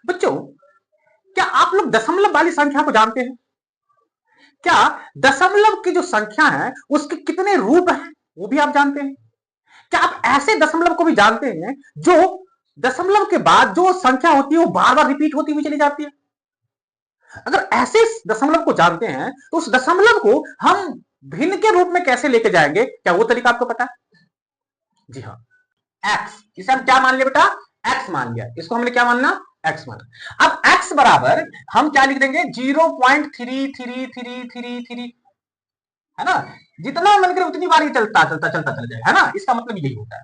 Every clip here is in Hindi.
बच्चों, क्या आप लोग दशमलव वाली संख्या को जानते हैं? क्या दशमलव की जो संख्या है उसके कितने रूप हैं वो भी आप जानते हैं? क्या आप ऐसे दशमलव को भी जानते हैं जो दशमलव के बाद जो संख्या होती है वो बार बार रिपीट होती हुई चली जाती है? अगर ऐसे दशमलव को जानते हैं तो उस दशमलव को हम भिन्न के रूप में कैसे लेके जाएंगे, क्या वो तरीका आपको पता है? जी हाँ, एक्स। इसे हम क्या मान लिया बेटा? एक्स मान लिया। इसको हमने क्या मानना? एक्स माना। अब एक्स बराबर हम क्या लिख देंगे? 0.333333, है ना? जितना मन करे उतनी बार ये चलता चलता चलता चल जाए, है ना? इसका मतलब यही होता है।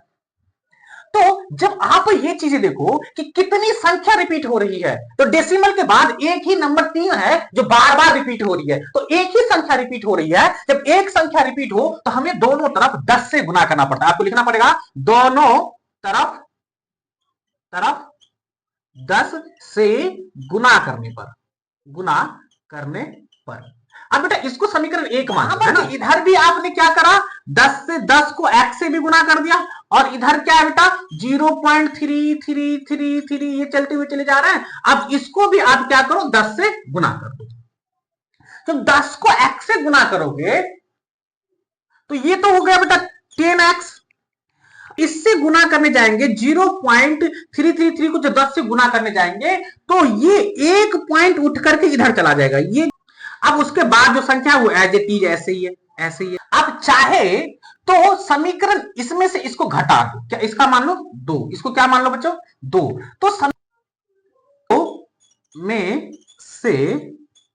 तो जब आप ये चीजें देखो कि कितनी संख्या रिपीट हो रही है, तो डेसिमल के बाद एक ही नंबर 3 है जो बार बार रिपीट हो रही है, तो एक ही संख्या रिपीट हो रही है। जब एक संख्या रिपीट हो तो हमें दोनों तरफ 10 से गुना करना पड़ता है। आपको लिखना पड़ेगा दोनों तरफ तरफ 10 से गुना करने पर, गुना करने पर। अब बेटा इसको समीकरण 1 मान, है ना? इधर भी आपने क्या करा? 10 से 10 को x से भी गुना कर दिया, और इधर क्या है बेटा? 0.3333 ये चलते हुए चले जा रहे हैं। अब इसको भी आप क्या करो? 10 से गुना कर दो। जब 10 को x से गुना करोगे तो ये तो हो गया बेटा 10x। इससे गुना करने जाएंगे 0.333 को, जो 10 से गुना करने जाएंगे तो ये एक पॉइंट उठ करके इधर चला जाएगा ये। अब उसके बाद जो संख्या है वो एज इट इज ऐसे ही है, ऐसे ही है। अब चाहे तो समीकरण इसमें से इसको घटा दो, क्या इसका मान लो 2, इसको क्या मान लो बच्चों? 2। तो में से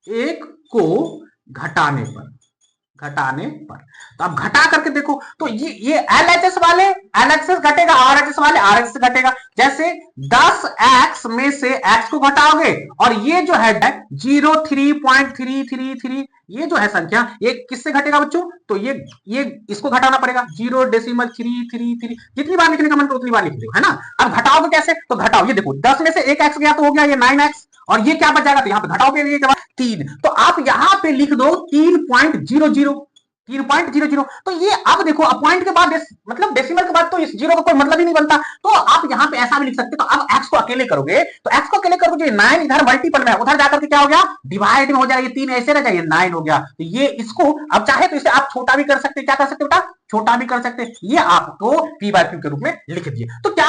एक को घटाने पर, घटाने पर, तो आप घटा करके देखो तो ये एलएचएस वाले एलएचएस घटेगा, आरएचएस वाले आरएचएस घटेगा। जैसे 10x में से x को घटाओगे और ये जो है 0.333 ये जो है संख्या, ये किससे घटेगा बच्चों? तो ये इसको घटाना पड़ेगा 0.333, जितनी बार लिखने का मन करो उतनी बार लिख लो, है ना? अब घटाओगे कैसे? तो घटाओ, ये देखो 10 में से एक x गया तो हो गया ये 9x, और ये क्या बच जाएगा? तो यहाँ पे घटाओगे ये 3, तो आप यहाँ पे लिख दो 3.00, 3.00। तो ये अब देखो पॉइंट के बाद मतलब डेसिमल के बाद तो इस जीरो का कोई मतलब ही नहीं बनता, तो आप यहाँ पे ऐसा भी लिख सकते। तो अब x को अकेले करोगे तो x को अकेले करोगे, 9 इधर मल्टीपल में उधर जाकर के क्या हो गया? डिवाइड में हो जाएगा, ये 3 ऐसे रह जाएगा, 9 हो गया। तो ये इसको अब चाहे तो इसे आप छोटा भी कर सकते, क्या कर सकते बेटा? छोटा भी कर सकते। ये आपको p/q के रूप में लिख दिए। तो क्या